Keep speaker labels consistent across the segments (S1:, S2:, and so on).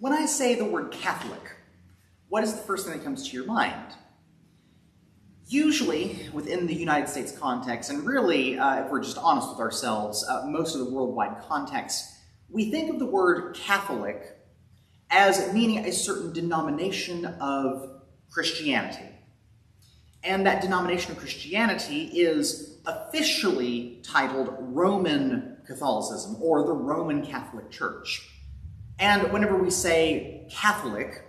S1: When I say the word Catholic, what is the first thing that comes to your mind? Usually, within the United States context, and really, if we're just honest with ourselves, most of the worldwide context, we think of the word Catholic as meaning a certain denomination of Christianity. And that denomination of Christianity is officially titled Roman Catholicism, or the Roman Catholic Church. And whenever we say Catholic,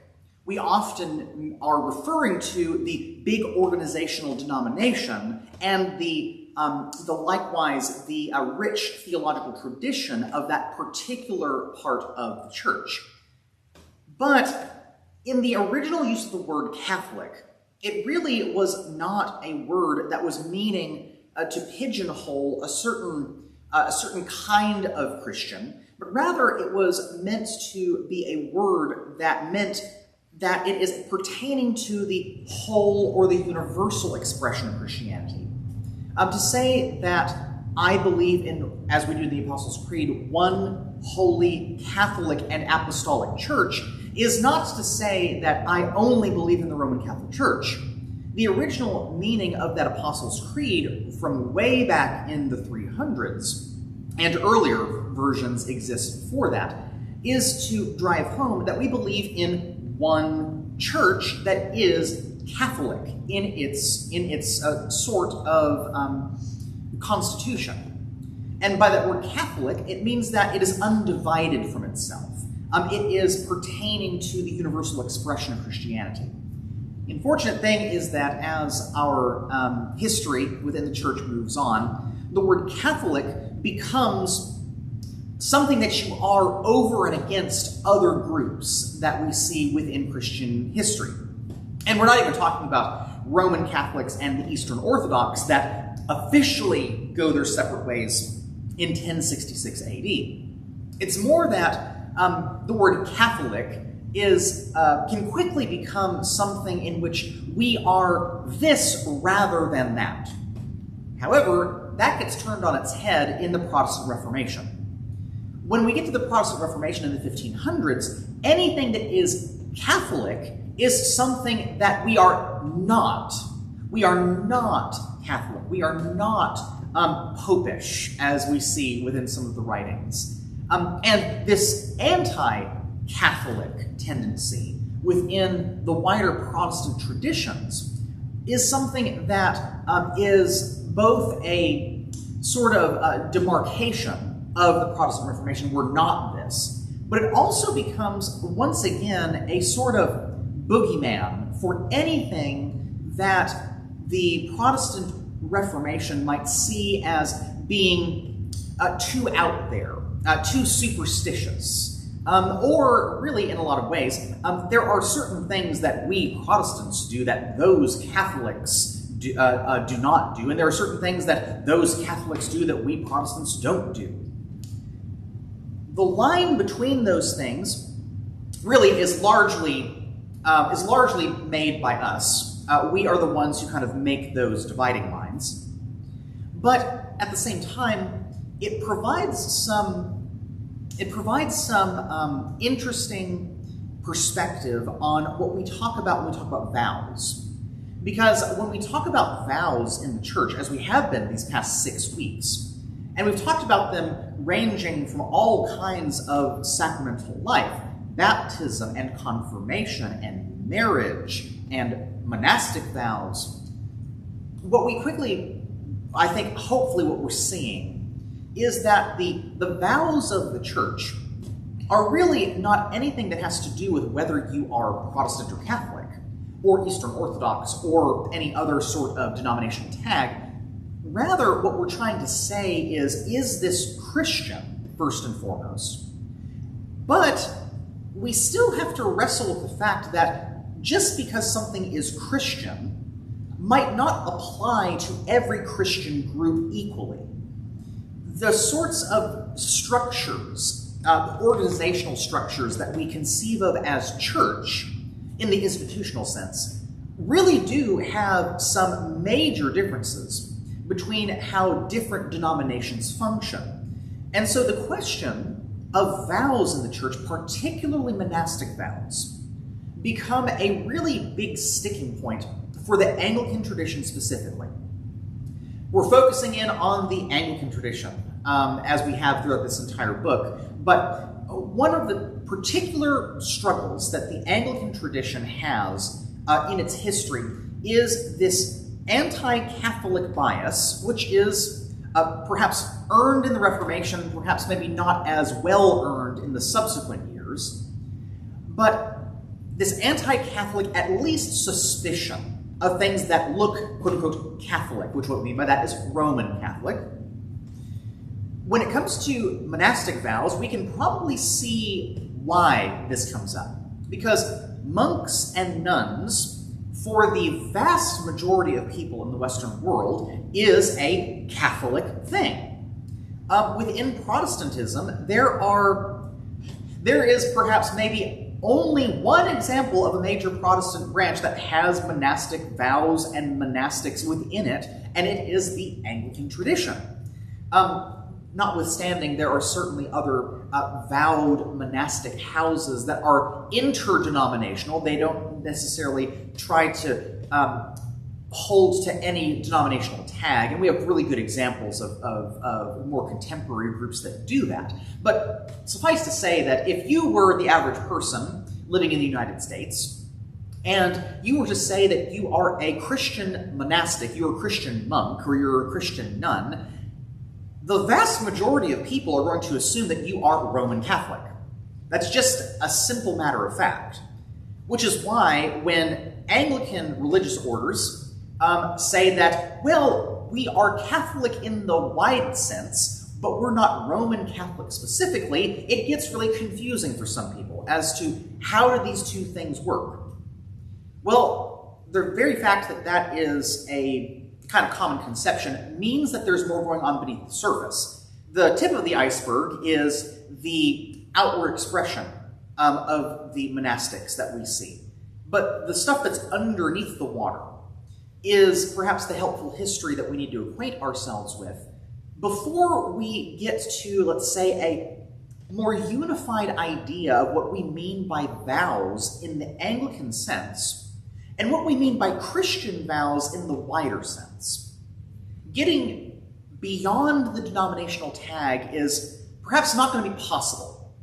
S1: we often are referring to the big organizational denomination and the rich theological tradition of that particular part of the church. But in the original use of the word Catholic, it really was not a word that was meaning to pigeonhole a certain kind of Christian, but rather it was meant to be a word that meant that it is pertaining to the whole or the universal expression of Christianity. To say that I believe in, as we do in the Apostles' Creed, one holy Catholic and Apostolic Church is not to say that I only believe in the Roman Catholic Church. The original meaning of that Apostles' Creed from way back in the 300s, and earlier versions exist before that, is to drive home that we believe in one church that is Catholic in its sort of constitution. And by that word Catholic, it means that it is undivided from itself. It is pertaining to the universal expression of Christianity. The unfortunate thing is that as our history within the church moves on, the word Catholic becomes something that you are over and against other groups that we see within Christian history. And we're not even talking about Roman Catholics and the Eastern Orthodox that officially go their separate ways in 1066 AD. It's more that the word Catholic can quickly become something in which we are this rather than that. However, that gets turned on its head in the Protestant Reformation. When we get to the Protestant Reformation in the 1500s, anything that is Catholic is something that we are not. We are not Catholic. We are not popish, as we see within some of the writings. And this anti-Catholic tendency within the wider Protestant traditions is something that is both a sort of demarcation of the Protestant Reformation. We're not this. But it also becomes, once again, a sort of boogeyman for anything that the Protestant Reformation might see as being too out there, too superstitious. Or really, in a lot of ways, there are certain things that we Protestants do that those Catholics do not do, and there are certain things that those Catholics do that we Protestants don't do. The line between those things really is largely made by us. We are the ones who kind of make those dividing lines. But at the same time, it provides some interesting perspective on what we talk about when we talk about vows. Because when we talk about vows in the church, as we have been these past 6 weeks, and we've talked about them ranging from all kinds of sacramental life, baptism and confirmation and marriage and monastic vows, what we quickly, I think, hopefully what we're seeing is that the vows of the church are really not anything that has to do with whether you are Protestant or Catholic, or Eastern Orthodox, or any other sort of denominational tag. Rather, what we're trying to say is this Christian, first and foremost? But we still have to wrestle with the fact that just because something is Christian might not apply to every Christian group equally. The sorts of structures, organizational structures that we conceive of as church, in the institutional sense, really do have some major differences between how different denominations function. And so the question of vows in the church, particularly monastic vows, become a really big sticking point for the Anglican tradition specifically. We're focusing in on the Anglican tradition, as we have throughout this entire book, but one of the particular struggles that the Anglican tradition has in its history is this anti-Catholic bias, which is perhaps earned in the Reformation, perhaps maybe not as well earned in the subsequent years, but this anti-Catholic, at least suspicion, of things that look, quote-unquote, Catholic, which what we mean by that is Roman Catholic. When it comes to monastic vows, we can probably see why this comes up. Because monks and nuns, for the vast majority of people in the Western world, is a Catholic thing. Within Protestantism, there is perhaps maybe only one example of a major Protestant branch that has monastic vows and monastics within it, and it is the Anglican tradition. Notwithstanding, there are certainly other vowed monastic houses that are interdenominational. They don't necessarily try to hold to any denominational tag, and we have really good examples of more contemporary groups that do that. But suffice to say that if you were the average person living in the United States, and you were to say that you are a Christian monastic, you're a Christian monk, or you're a Christian nun, the vast majority of people are going to assume that you are Roman Catholic. That's just a simple matter of fact. Which is why when Anglican religious orders say that, well, we are Catholic in the wide sense, but we're not Roman Catholic specifically, it gets really confusing for some people as to how do these two things work. Well, the very fact that that is a kind of common conception means that there's more going on beneath the surface. The tip of the iceberg is the outward expression of the monastics that we see. But the stuff that's underneath the water is perhaps the helpful history that we need to acquaint ourselves with before we get to, let's say, a more unified idea of what we mean by vows in the Anglican sense and what we mean by Christian vows in the wider sense. Getting beyond the denominational tag is perhaps not going to be possible.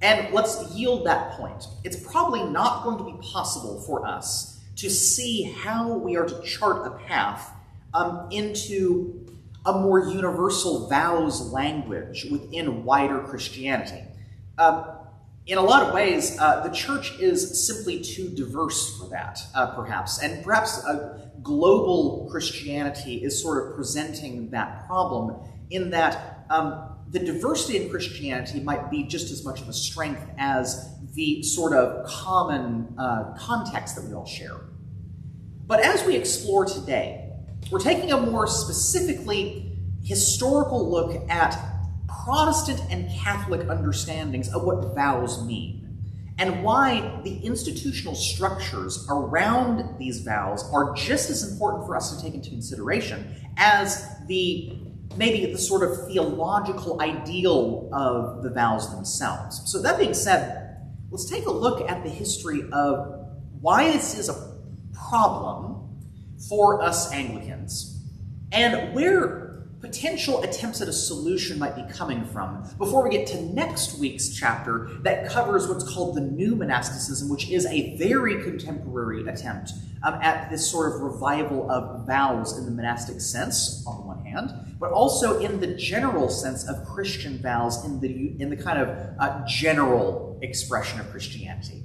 S1: And let's yield that point. It's probably not going to be possible for us to see how we are to chart a path into a more universal vows language within wider Christianity. In a lot of ways, the church is simply too diverse for that, perhaps. And perhaps global Christianity is sort of presenting that problem in that the diversity in Christianity might be just as much of a strength as the sort of common context that we all share. But as we explore today, we're taking a more specifically historical look at Protestant and Catholic understandings of what vows mean, and why the institutional structures around these vows are just as important for us to take into consideration as maybe the sort of theological ideal of the vows themselves. So that being said, let's take a look at the history of why this is a problem for us Anglicans, and where potential attempts at a solution might be coming from before we get to next week's chapter that covers what's called the New Monasticism, which is a very contemporary attempt at this sort of revival of vows in the monastic sense, on the one hand, but also in the general sense of Christian vows in the kind of general expression of Christianity.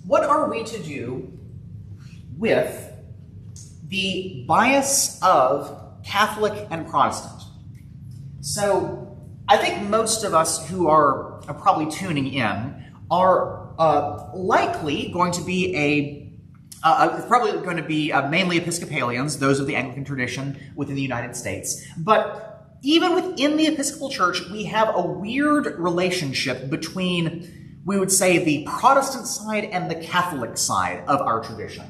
S1: What are we to do with the bias of Catholic and Protestant? So I think most of us who are probably tuning in are likely going to be mainly Episcopalians, those of the Anglican tradition within the United States. But even within the Episcopal Church, we have a weird relationship between, we would say, the Protestant side and the Catholic side of our tradition.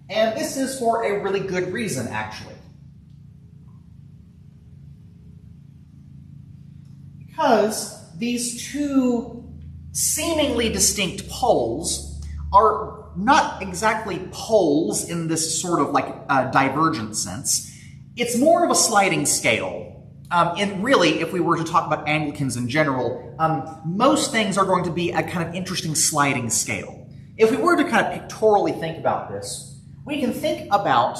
S1: And this is for a really good reason, actually. Because these two seemingly distinct poles are not exactly poles in this sort of like divergent sense. It's more of a sliding scale. And really, if we were to talk about Anglicans in general, most things are going to be a kind of interesting sliding scale. If we were to kind of pictorially think about this, we can think about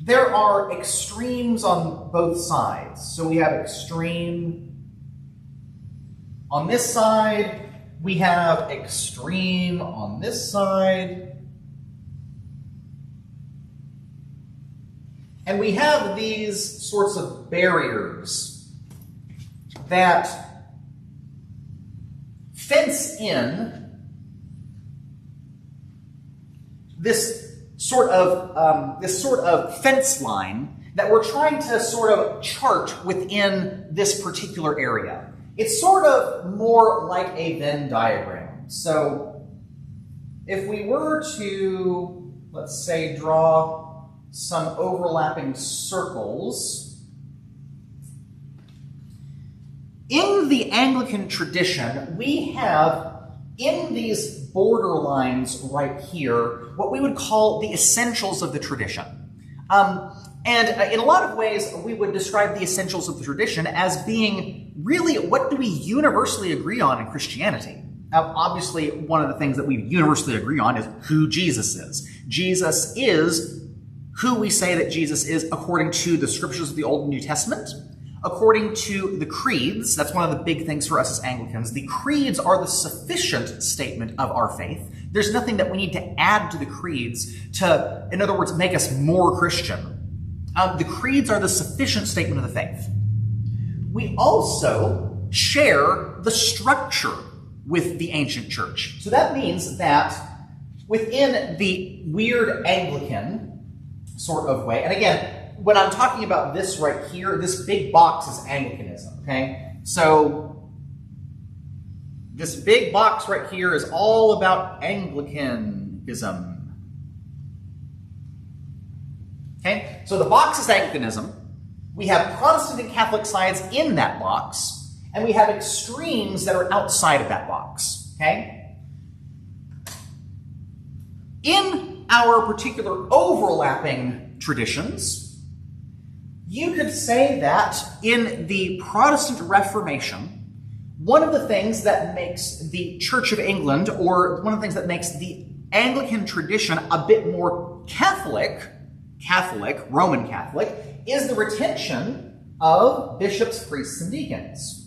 S1: there are extremes on both sides. So we have extreme on this side, we have extreme on this side, and we have these sorts of barriers that fence in this sort of fence line that we're trying to sort of chart within this particular area. It's sort of more like a Venn diagram. So if we were to, let's say, draw some overlapping circles, in the Anglican tradition, we have in these border lines right here what we would call the essentials of the tradition. And in a lot of ways, we would describe the essentials of the tradition as being really what do we universally agree on in Christianity. Now, obviously, one of the things that we universally agree on is who Jesus is. Jesus is who we say that Jesus is according to the scriptures of the Old and New Testament, according to the creeds. That's one of the big things for us as Anglicans. The creeds are the sufficient statement of our faith. There's nothing that we need to add to the creeds to, in other words, make us more Christian. The creeds are the sufficient statement of the faith. We also share the structure with the ancient church. So that means that within the weird Anglican sort of way, and again, when I'm talking about this right here, this big box is Anglicanism, okay? So this big box right here is all about Anglicanism. Okay, so the box is Anglicanism. We have Protestant and Catholic sides in that box, and we have extremes that are outside of that box. Okay? In our particular overlapping traditions, you could say that in the Protestant Reformation, one of the things that makes the Church of England, or one of the things that makes the Anglican tradition a bit more Catholic, Roman Catholic, is the retention of bishops, priests, and deacons.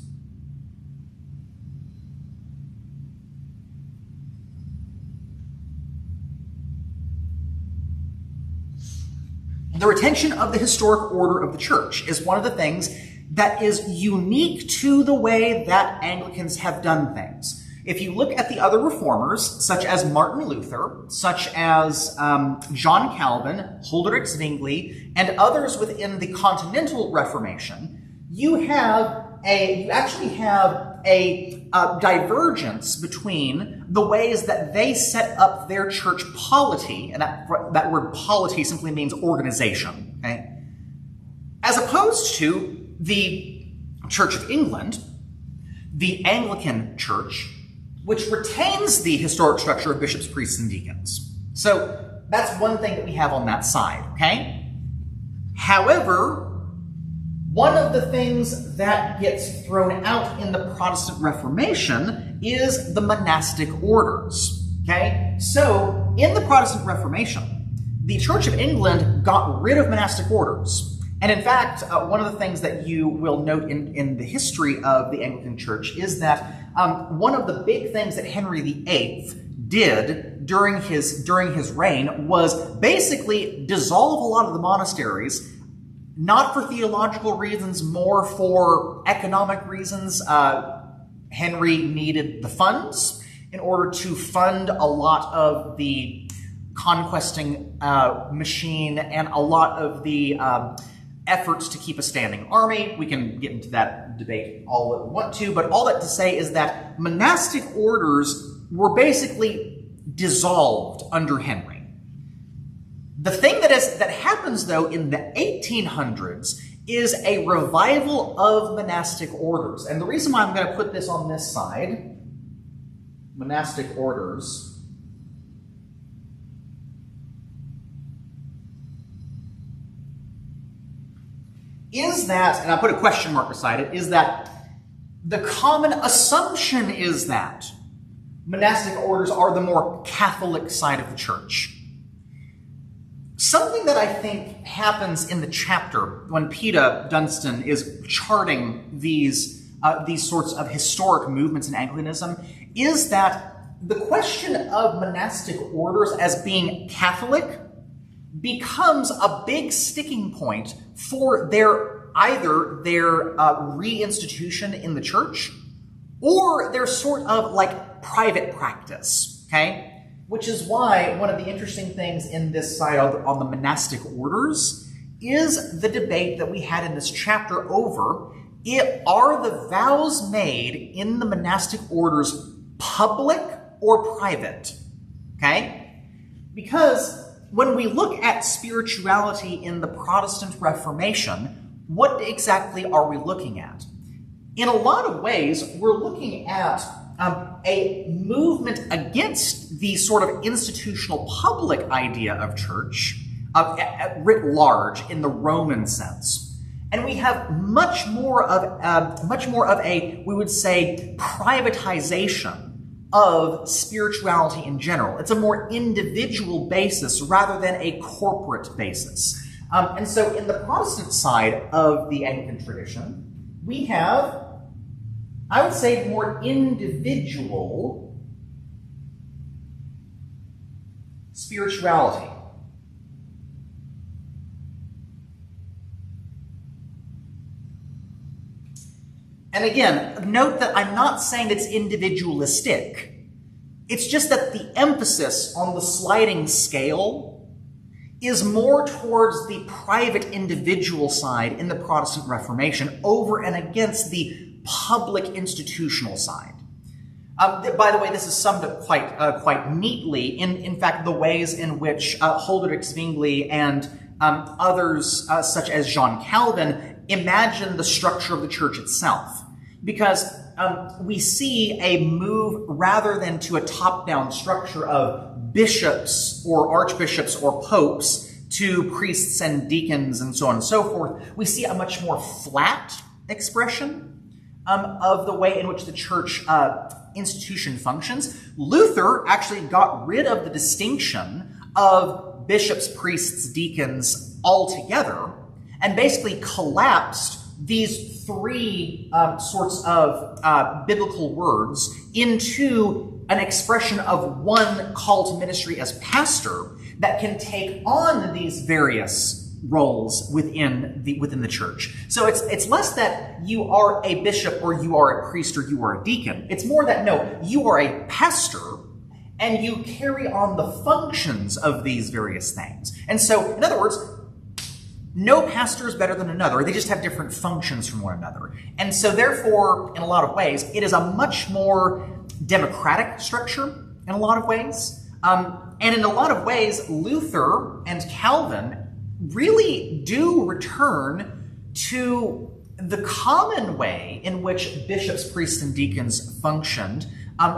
S1: The retention of the historic order of the church is one of the things that is unique to the way that Anglicans have done things. If you look at the other reformers, such as Martin Luther, such as John Calvin, Huldrych Zwingli, and others within the Continental Reformation, you actually have a divergence between the ways that they set up their church polity, and that word polity simply means organization, okay? As opposed to the Church of England, the Anglican Church, which retains the historic structure of bishops, priests, and deacons. So that's one thing that we have on that side, okay? However, one of the things that gets thrown out in the Protestant Reformation is the monastic orders, okay? So in the Protestant Reformation, the Church of England got rid of monastic orders. And in fact, one of the things that you will note in the history of the Anglican Church is that one of the big things that Henry VIII did during his reign was basically dissolve a lot of the monasteries, not for theological reasons, more for economic reasons. Henry needed the funds in order to fund a lot of the conquesting machine and a lot of the efforts to keep a standing army. We can get into that debate all that we want to, but all that to say is that monastic orders were basically dissolved under Henry. The thing that happens, though, in the 1800s is a revival of monastic orders. And the reason why I'm going to put this on this side, monastic orders, is that, and I put a question mark beside it, is that the common assumption is that monastic orders are the more Catholic side of the church. Something that I think happens in the chapter when Peter Dunstan is charting these sorts of historic movements in Anglicanism is that the question of monastic orders as being Catholic becomes a big sticking point for either their reinstitution in the church or their sort of like private practice, okay? Which is why one of the interesting things in this side on the monastic orders is the debate that we had in this chapter over, are the vows made in the monastic orders public or private, okay? Because when we look at spirituality in the Protestant Reformation, what exactly are we looking at? In a lot of ways, we're looking at a movement against the sort of institutional public idea of church, writ large in the Roman sense. And we have much more of a, we would say, privatization of spirituality in general. It's a more individual basis rather than a corporate basis. And so in the Protestant side of the Anglican tradition, we have, I would say, more individual spirituality. And again, note that I'm not saying it's individualistic. It's just that the emphasis on the sliding scale is more towards the private individual side in the Protestant Reformation over and against the public institutional side. By the way, this is summed up quite neatly in fact, the ways in which Huldrych Zwingli and others such as John Calvin imagine the structure of the church itself. Because we see a move rather than to a top-down structure of bishops or archbishops or popes to priests and deacons and so on and so forth. We see a much more flat expression of the way in which the church institution functions. Luther actually got rid of the distinction of bishops, priests, deacons altogether and basically collapsed these three sorts of biblical words into an expression of one call to ministry as pastor that can take on these various roles within the church. So it's less that you are a bishop or you are a priest or you are a deacon. It's more that, no, you are a pastor and you carry on the functions of these various things. And so, in other words, no pastor is better than another. They just have different functions from one another. And so therefore, in a lot of ways, it is a much more democratic structure in a lot of ways. And in a lot of ways, Luther and Calvin really do return to the common way in which bishops, priests, and deacons functioned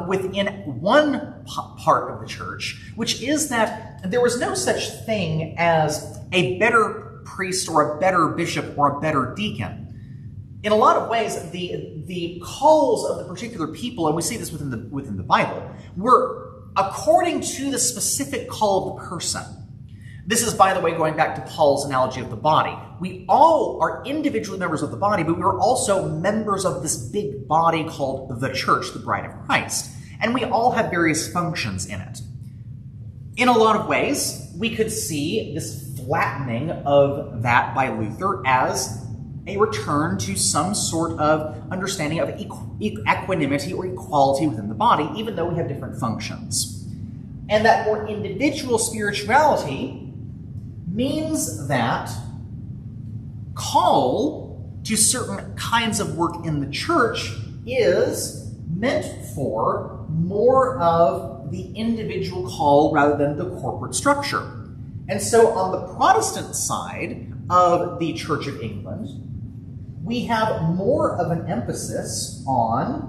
S1: within one part of the church, which is that there was no such thing as a better priest or a better bishop or a better deacon. In a lot of ways, the calls of the particular people, and we see this within the Bible, were according to the specific call of the person. This is, by the way, going back to Paul's analogy of the body. We all are individually members of the body, but we are also members of this big body called the church, the bride of Christ. And we all have various functions in it. In a lot of ways, we could see this flattening of that by Luther as a return to some sort of understanding of equanimity or equality within the body, even though we have different functions. And that more individual spirituality means that call to certain kinds of work in the church is meant for more of the individual call rather than the corporate structure. And so on the Protestant side of the Church of England, we have more of an emphasis on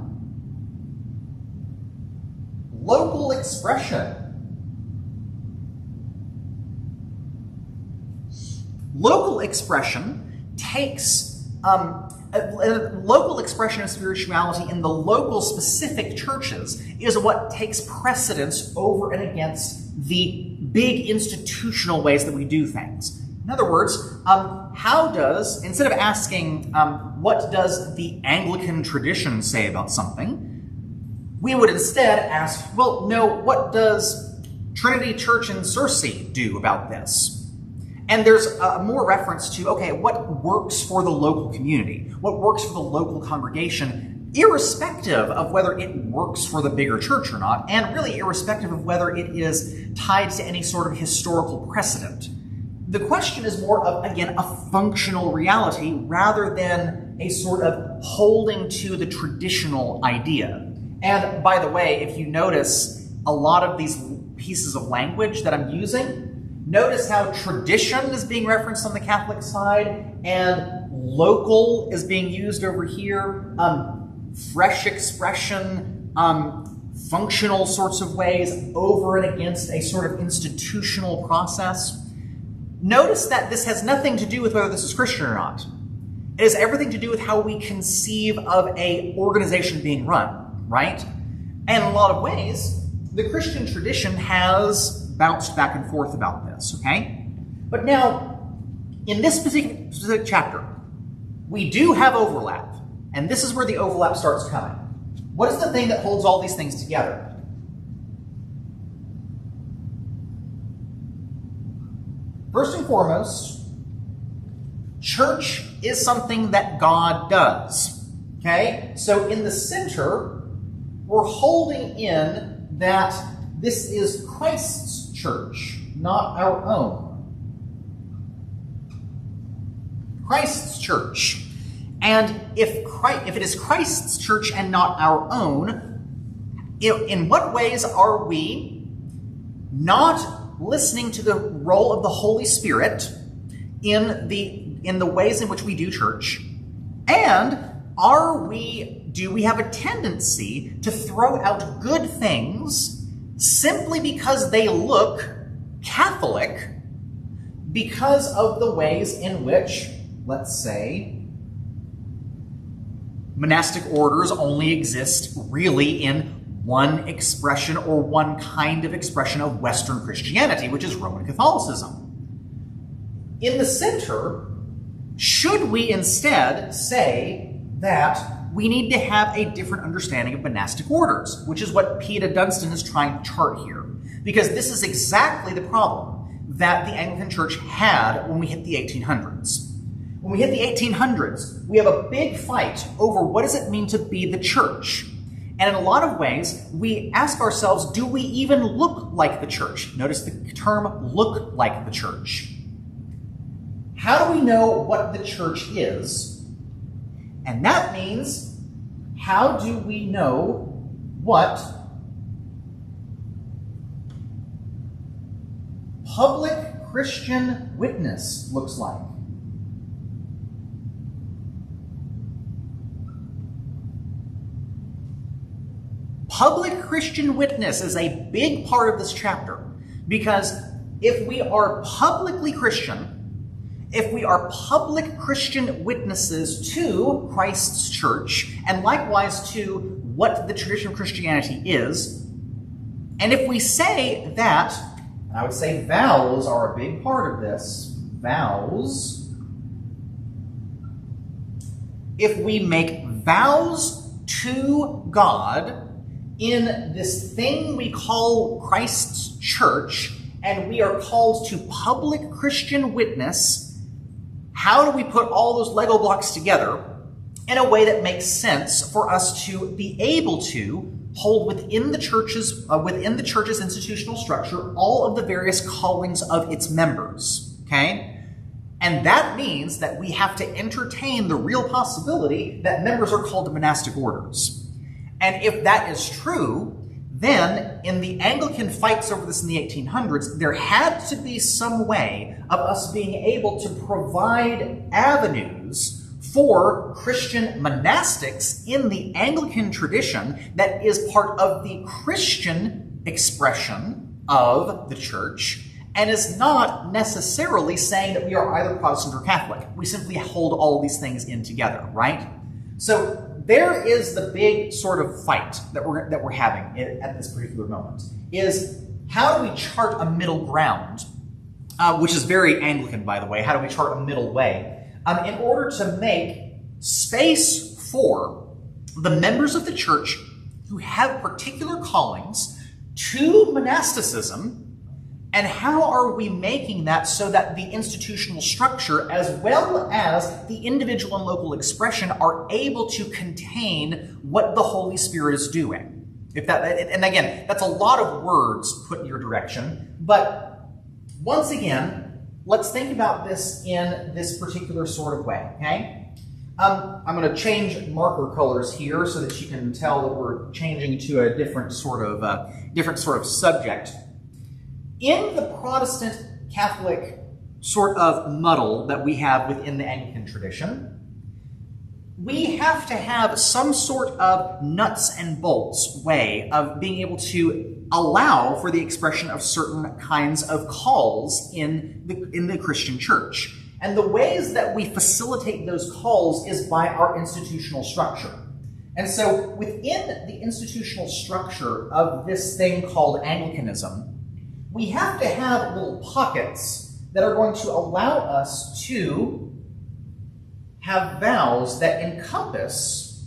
S1: local expression. Local expression takes local expression of spirituality in the local specific churches is what takes precedence over and against the big institutional ways that we do things. In other words, instead of asking, what does the Anglican tradition say about something, we would instead ask, well, no, what does Trinity Church in Searcy do about this? And there's more reference to, okay, what works for the local community? What works for the local congregation, irrespective of whether it works for the bigger church or not, and really irrespective of whether it is tied to any sort of historical precedent. The question is more of, again, a functional reality rather than a sort of holding to the traditional idea. And by the way, if you notice a lot of these pieces of language that I'm using, notice how tradition is being referenced on the Catholic side and local is being used over here, fresh expression, functional sorts of ways over and against a sort of institutional process. Notice that this has nothing to do with whether this is Christian or not. It has everything to do with how we conceive of an organization being run, right? And in a lot of ways, the Christian tradition has bounced back and forth about this, okay? But now, in this specific chapter, we do have overlap, and this is where the overlap starts coming. What is the thing that holds all these things together? First and foremost, church is something that God does, okay? So in the center, we're holding in that this is Christ's church, not our own. Christ's church. And if it is Christ's church and not our own, in what ways are we not listening to the role of the Holy Spirit in the ways in which we do church? And do we have a tendency to throw out good things simply because they look Catholic because of the ways in which, let's say, monastic orders only exist really in one expression or one kind of expression of Western Christianity, which is Roman Catholicism? In the center, should we instead say that we need to have a different understanding of monastic orders, which is what Peter Dunstan is trying to chart here? Because this is exactly the problem that the Anglican Church had when we hit the 1800s. When we hit the 1800s, we have a big fight over what does it mean to be the church. And in a lot of ways, we ask ourselves, do we even look like the church? Notice the term look like the church. How do we know what the church is? And that means, how do we know what public Christian witness looks like? Public Christian witness is a big part of this chapter, because if we are publicly Christian, if we are public Christian witnesses to Christ's church, and likewise to what the tradition of Christianity is, and if we say that, and I would say vows are a big part of this, vows, if we make vows to God in this thing we call Christ's church, and we are called to public Christian witness, how do we put all those Lego blocks together in a way that makes sense for us to be able to hold within the church's institutional structure all of the various callings of its members. Okay? And that means that we have to entertain the real possibility that members are called to monastic orders. And if that is true, then in the Anglican fights over this in the 1800s, there had to be some way of us being able to provide avenues for Christian monastics in the Anglican tradition that is part of the Christian expression of the church, and is not necessarily saying that we are either Protestant or Catholic. We simply hold all these things in together, right? So there is the big sort of fight that we're having at this particular moment, is how do we chart a middle ground, which is very Anglican, by the way. How do we chart a middle way in order to make space for the members of the church who have particular callings to monasticism? And how are we making that so that the institutional structure, as well as the individual and local expression, are able to contain what the Holy Spirit is doing? And again, that's a lot of words put in your direction, but once again, let's think about this in this particular sort of way, okay? I'm going to change marker colors here so that you can tell that we're changing to a different sort of subject. In the Protestant Catholic sort of muddle that we have within the Anglican tradition, we have to have some sort of nuts and bolts way of being able to allow for the expression of certain kinds of calls in the Christian church. And the ways that we facilitate those calls is by our institutional structure. And so within the institutional structure of this thing called Anglicanism, we have to have little pockets that are going to allow us to have vows that encompass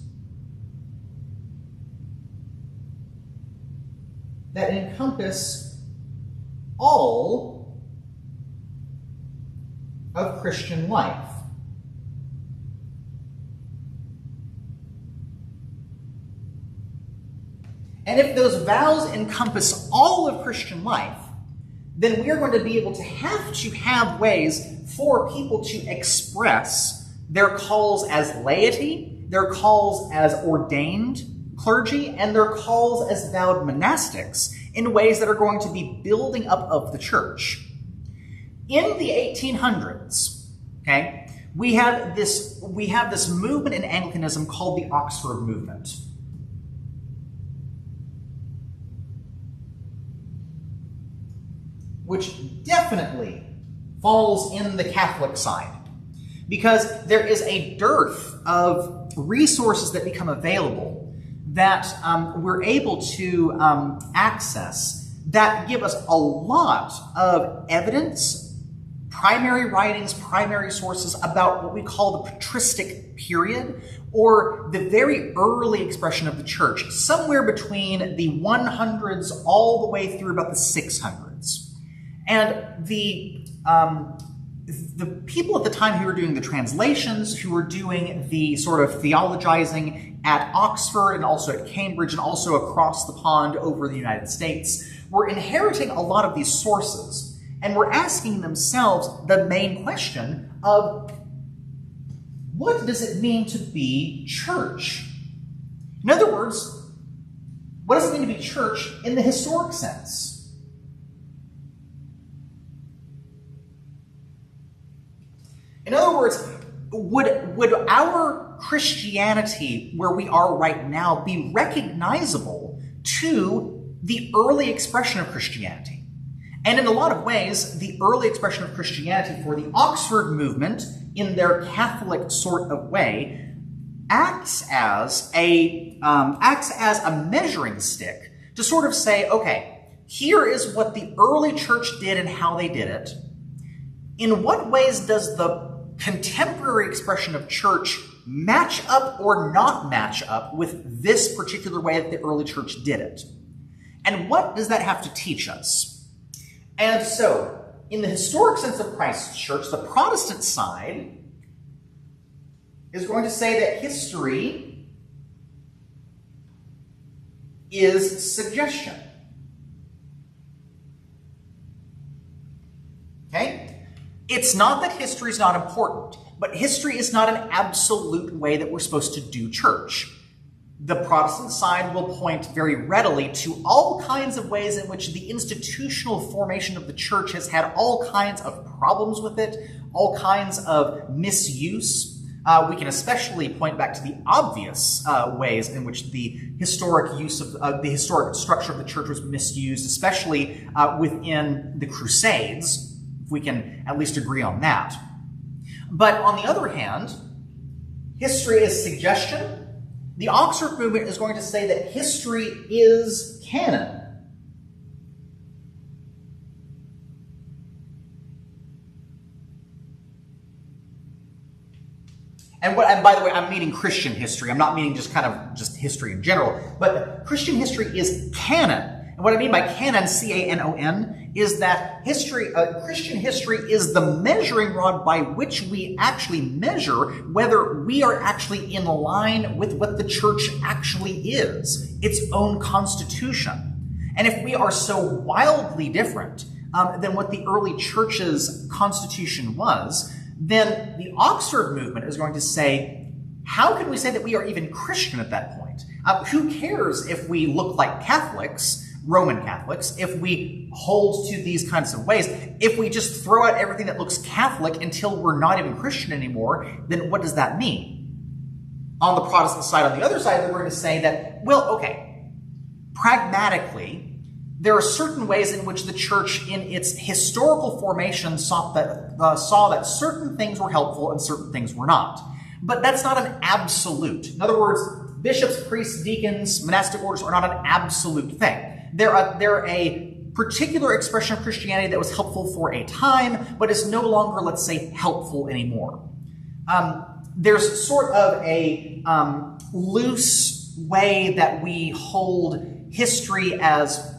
S1: all of Christian life. And if those vows encompass all of Christian life, then we are going to be able to have ways for people to express their calls as laity, their calls as ordained clergy, and their calls as vowed monastics in ways that are going to be building up of the church. In the 1800s, okay, we have this movement in Anglicanism called the Oxford Movement. Which definitely falls in the Catholic side, because there is a dearth of resources that become available that we're able to access that give us a lot of evidence, primary writings, primary sources about what we call the patristic period, or the very early expression of the church, somewhere between the 100s all the way through about the 600s. And the people at the time who were doing the translations, who were doing the sort of theologizing at Oxford and also at Cambridge and also across the pond over the United States, were inheriting a lot of these sources and were asking themselves the main question of, what does it mean to be church? In other words, what does it mean to be church in the historic sense? In other words, would our Christianity, where we are right now, be recognizable to the early expression of Christianity? And in a lot of ways, the early expression of Christianity for the Oxford movement, in their Catholic sort of way, acts as a measuring stick to sort of say, okay, here is what the early church did and how they did it. In what ways does the contemporary expression of church match up or not match up with this particular way that the early church did it? And what does that have to teach us? And so, in the historic sense of Christ's church, the Protestant side is going to say that history is suggestion. Okay? It's not that history is not important, but history is not an absolute way that we're supposed to do church. The Protestant side will point very readily to all kinds of ways in which the institutional formation of the church has had all kinds of problems with it, all kinds of misuse. We can especially point back to the obvious ways in which the historic use of the historic structure of the church was misused, especially within the Crusades, if we can at least agree on that. But on the other hand, history is suggestion. The Oxford movement is going to say that history is canon. And by the way, I'm meaning Christian history. I'm not meaning just history in general. But Christian history is canon. And what I mean by canon, C-A-N-O-N, is that Christian history is the measuring rod by which we actually measure whether we are actually in line with what the church actually is, its own constitution. And if we are so wildly different than what the early church's constitution was, then the Oxford movement is going to say, how can we say that we are even Christian at that point? Who cares if we look like Catholics, Roman Catholics, if we hold to these kinds of ways? If we just throw out everything that looks Catholic until we're not even Christian anymore, then what does that mean? On the Protestant side, on the other side, they're going to say that, well, okay, pragmatically, there are certain ways in which the church in its historical formation saw that certain things were helpful and certain things were not. But that's not an absolute. In other words, bishops, priests, deacons, monastic orders are not an absolute thing. They're a particular expression of Christianity that was helpful for a time, but is no longer, let's say, helpful anymore. There's sort of a loose way that we hold history as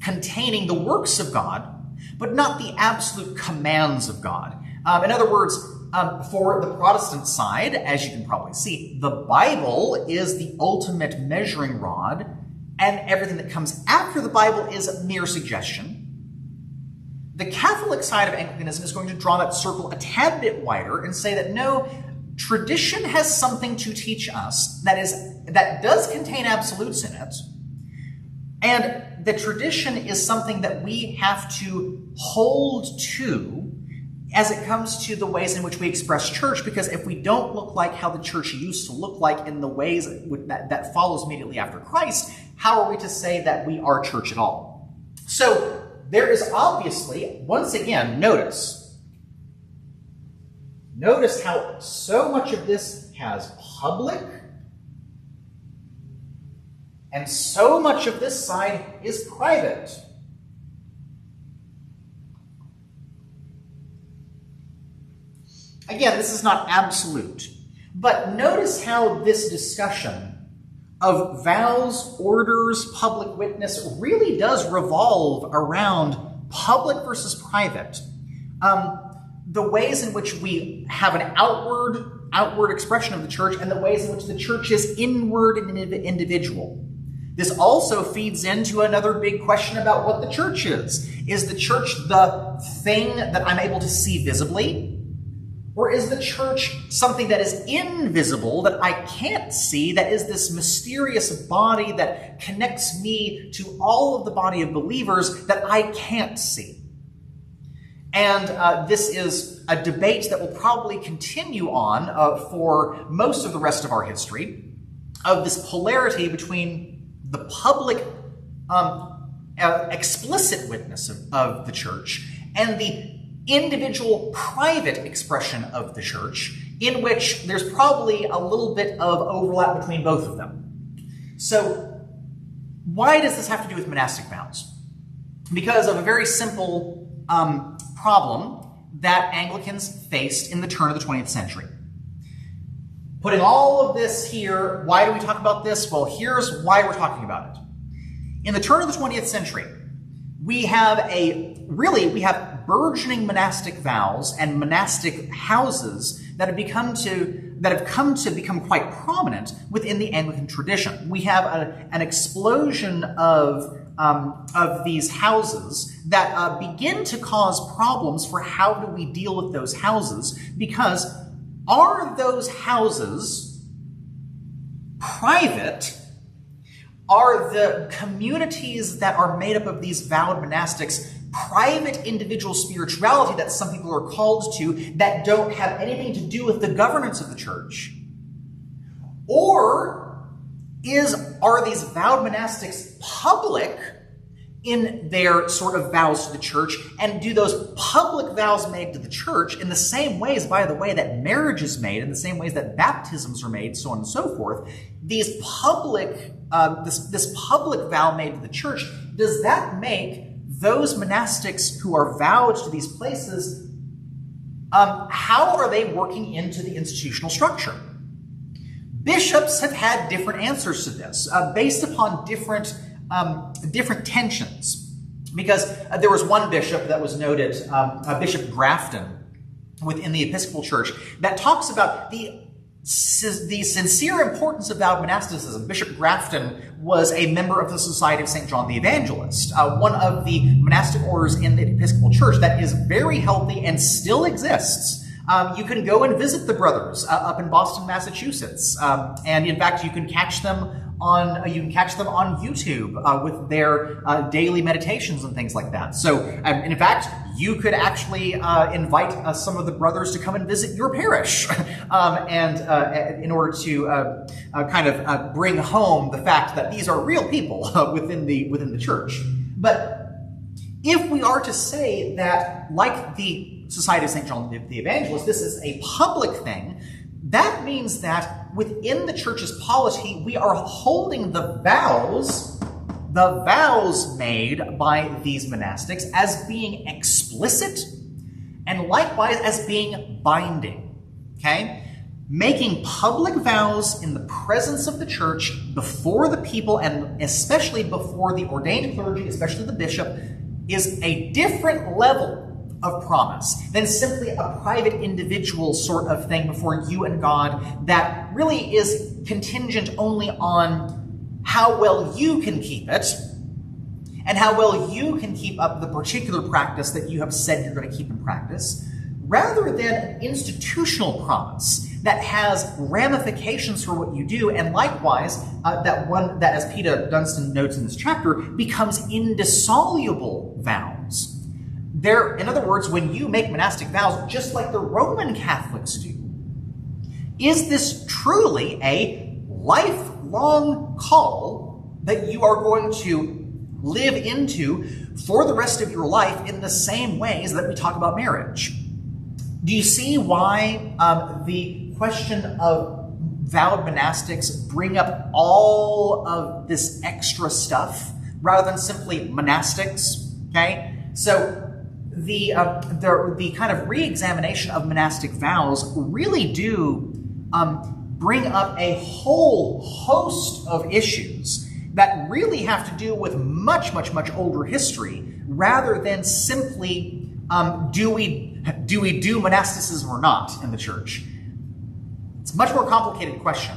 S1: containing the works of God, but not the absolute commands of God. In other words, for the Protestant side, as you can probably see, the Bible is the ultimate measuring rod, and everything that comes after the Bible is mere suggestion. The Catholic side of Anglicanism is going to draw that circle a tad bit wider and say that no, tradition has something to teach us that does contain absolutes in it, and the tradition is something that we have to hold to as it comes to the ways in which we express church, because if we don't look like how the church used to look like in the ways that follows immediately after Christ, how are we to say that we are church at all? So there is obviously, once again, notice how so much of this has public, and so much of this side is private. Again, this is not absolute, but notice how this discussion of vows, orders, public witness really does revolve around public versus private. The ways in which we have an outward expression of the church, and the ways in which the church is inward and individual. This also feeds into another big question about what the church is. Is the church the thing that I'm able to see visibly? Or is the church something that is invisible, that I can't see, that is this mysterious body that connects me to all of the body of believers that I can't see? And this is a debate that will probably continue on for most of the rest of our history, of this polarity between the public explicit witness of the church and the individual private expression of the church, in which there's probably a little bit of overlap between both of them. So why does this have to do with monastic vows? Because of a very simple problem that Anglicans faced in the turn of the 20th century. Putting all of this here, why do we talk about this? Well, here's why we're talking about it. In the turn of the 20th century, we have burgeoning monastic vows and monastic houses that have begun have come to become quite prominent within the Anglican tradition. We have an explosion of these houses that begin to cause problems for how do we deal with those houses, because are those houses private? Are the communities that are made up of these vowed monastics private individual spirituality that some people are called to that don't have anything to do with the governance of the church? Or are these vowed monastics public in their sort of vows to the church, and do those public vows made to the church in the same ways, by the way, that marriage is made, in the same ways that baptisms are made, so on and so forth, these public, this public vow made to the church, does that make those monastics who are vowed to these places, how are they working into the institutional structure? Bishops have had different answers to this, based upon different tensions. Because there was one bishop that was noted, Bishop Grafton, within the Episcopal Church, that talks about the sincere importance of vowed monasticism. Bishop Grafton was a member of the Society of St. John the Evangelist, one of the monastic orders in the Episcopal Church that is very healthy and still exists. You can go and visit the brothers up in Boston, Massachusetts, and in fact, you can catch them on YouTube with their daily meditations and things like that. So, in fact, you could actually invite some of the brothers to come and visit your parish, and in order to kind of bring home the fact that these are real people within the church. But if we are to say that, like the Society of St. John the Evangelist, this is a public thing, that means that within the church's polity, we are holding the vows made by these monastics as being explicit and likewise as being binding, okay? Making public vows in the presence of the church before the people and especially before the ordained clergy, especially the bishop, is a different level of promise than simply a private individual sort of thing before you and God that really is contingent only on how well you can keep it and how well you can keep up the particular practice that you have said you're going to keep in practice, rather than an institutional promise that has ramifications for what you do, and likewise, that, as Peter Dunstan notes in this chapter, becomes indissoluble vows. In other words, when you make monastic vows, just like the Roman Catholics do, is this truly a lifelong call that you are going to live into for the rest of your life in the same ways that we talk about marriage? Do you see why the question of vowed monastics bring up all of this extra stuff rather than simply monastics? Okay, so the kind of re-examination of monastic vows really do bring up a whole host of issues that really have to do with much, much, much older history, rather than simply do we do monasticism or not in the church. It's a much more complicated question.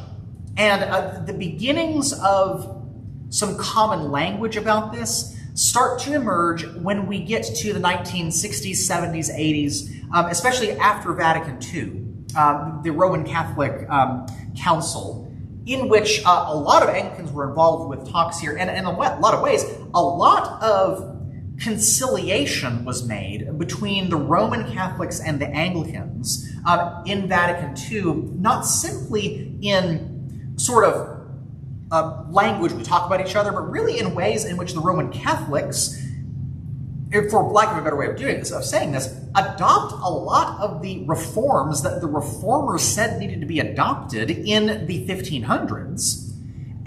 S1: And the beginnings of some common language about this start to emerge when we get to the 1960s, 70s, 80s, especially after Vatican II, the Roman Catholic Council, in which a lot of Anglicans were involved with talks here, and in a lot of ways, a lot of conciliation was made between the Roman Catholics and the Anglicans in Vatican II, not simply in sort of language we talk about each other, but really in ways in which the Roman Catholics, for lack of a better way of saying this, adopt a lot of the reforms that the reformers said needed to be adopted in the 1500s.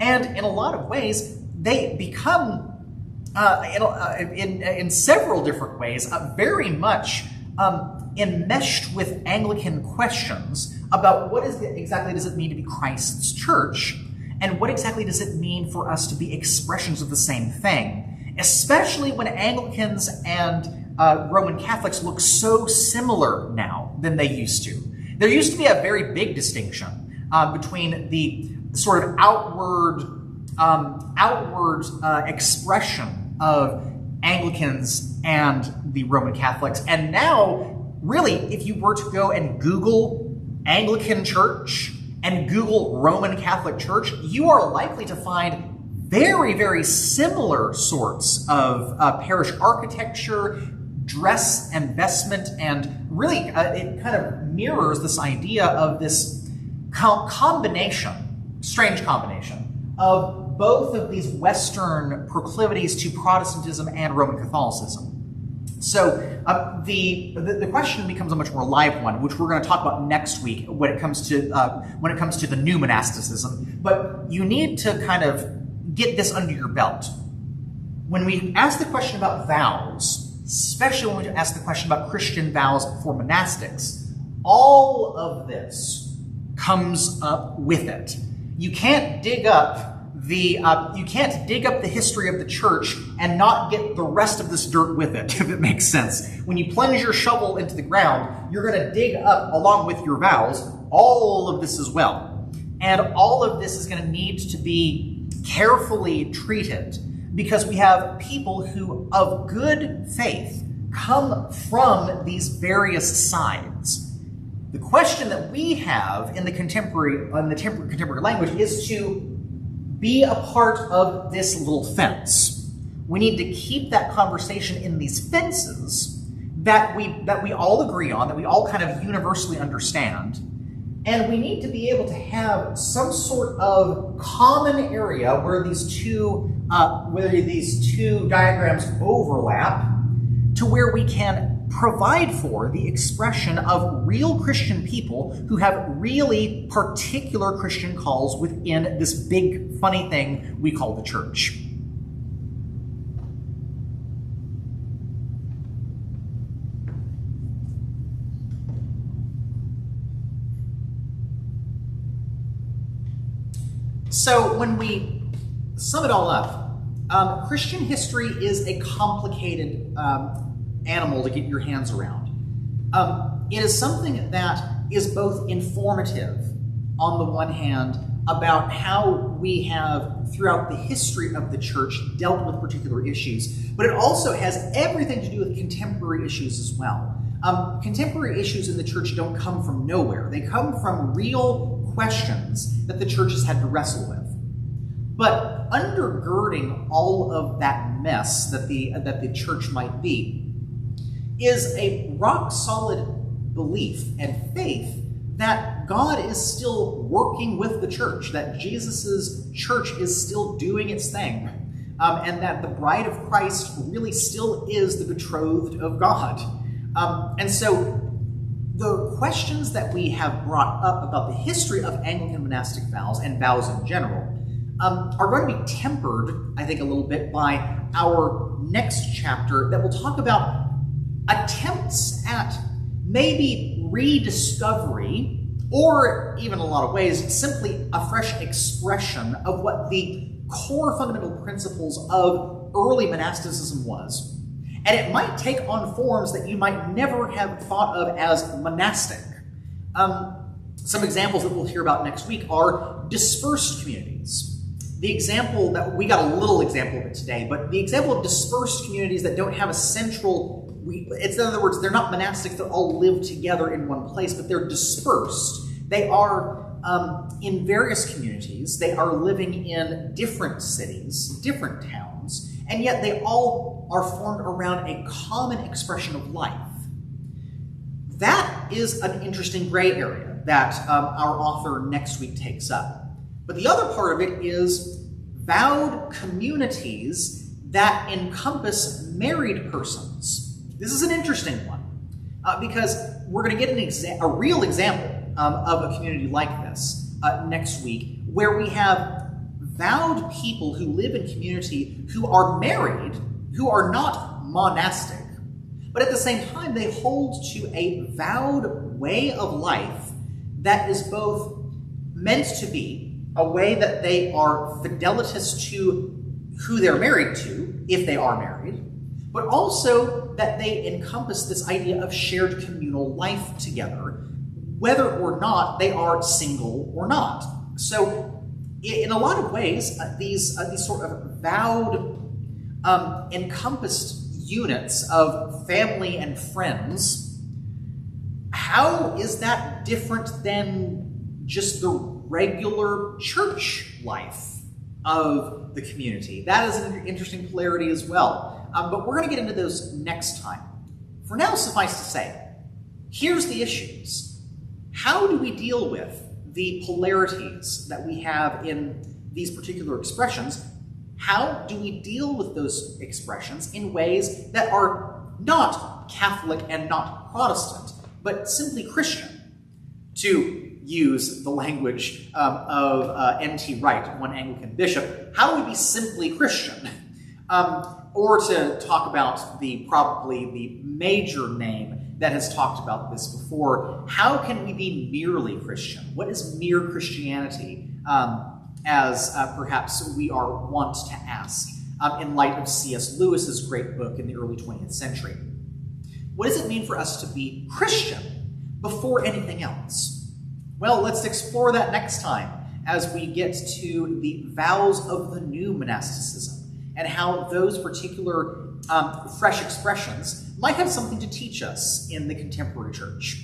S1: And in a lot of ways, they become, in several different ways, very much enmeshed with Anglican questions about what exactly does it mean to be Christ's church, and what exactly does it mean for us to be expressions of the same thing, especially when Anglicans and Roman Catholics look so similar now than they used to. There used to be a very big distinction between the sort of outward expression of Anglicans and the Roman Catholics. And now, really, if you were to go and Google Anglican Church and Google Roman Catholic Church, you are likely to find very, very similar sorts of parish architecture, dress and vestment, and really it kind of mirrors this idea of this strange combination of both of these Western proclivities to Protestantism and Roman Catholicism. So the question becomes a much more live one, which we're going to talk about next week when it comes to the new monasticism. But you need to kind of get this under your belt. When we ask the question about vows, especially when we ask the question about Christian vows for monastics, all of this comes up with it. You can't dig up the history of the church and not get the rest of this dirt with it, if it makes sense. When you plunge your shovel into the ground, you're going to dig up, along with your vows, all of this as well. And all of this is going to need to be carefully treated, because we have people who, of good faith, come from these various sides. The question that we have in the contemporary language is to be a part of this little fence. We need to keep that conversation in these fences that we all agree on, that we all kind of universally understand. And we need to be able to have some sort of common area where these two diagrams overlap, to where we can provide for the expression of real Christian people who have really particular Christian calls within this big, funny thing we call the church. So when we sum it all up, Christian history is a complicated animal to get your hands around. It is something that is both informative, on the one hand, about how we have, throughout the history of the church, dealt with particular issues, but it also has everything to do with contemporary issues as well. Contemporary issues in the church don't come from nowhere. They come from real questions that the church has had to wrestle with. But undergirding all of that mess that the church might be is a rock-solid belief and faith that God is still working with the church, that Jesus' church is still doing its thing, and that the bride of Christ really still is the betrothed of God. And so the questions that we have brought up about the history of Anglican monastic vows and vows in general are going to be tempered, I think, a little bit by our next chapter that will talk about attempts at maybe rediscovery, or even in a lot of ways, simply a fresh expression of what the core fundamental principles of early monasticism was. And it might take on forms that you might never have thought of as monastic. Some examples that we'll hear about next week are dispersed communities. The example that, we got a little example of it today, but the example of dispersed communities that don't have a central, in other words, they're not monastics that all live together in one place, but they're dispersed. They are in various communities. They are living in different cities, different towns, and yet they all are formed around a common expression of life. That is an interesting gray area that our author next week takes up. But the other part of it is vowed communities that encompass married persons. This is an interesting one because we're going to get a real example of a community like this next week, where we have vowed people who live in community who are married, who are not monastic, but at the same time they hold to a vowed way of life that is both meant to be a way that they are fidelitous to who they're married to, if they are married, but also that they encompass this idea of shared communal life together, whether or not they are single or not. So in a lot of ways, these sort of vowed encompassed units of family and friends, how is that different than just the regular church life of the community? That is an interesting polarity as well. But we're going to get into those next time. For now, suffice to say, here's the issues. How do we deal with the polarities that we have in these particular expressions? How do we deal with those expressions in ways that are not Catholic and not Protestant, but simply Christian? To use the language of N.T. Wright, one Anglican bishop, how do we be simply Christian? Or to talk about probably the major name that has talked about this before, how can we be merely Christian? What is mere Christianity, as perhaps we are wont to ask in light of C.S. Lewis's great book in the early 20th century? What does it mean for us to be Christian before anything else? Well, let's explore that next time as we get to the vows of the new monasticism and how those particular fresh expressions might have something to teach us in the contemporary church.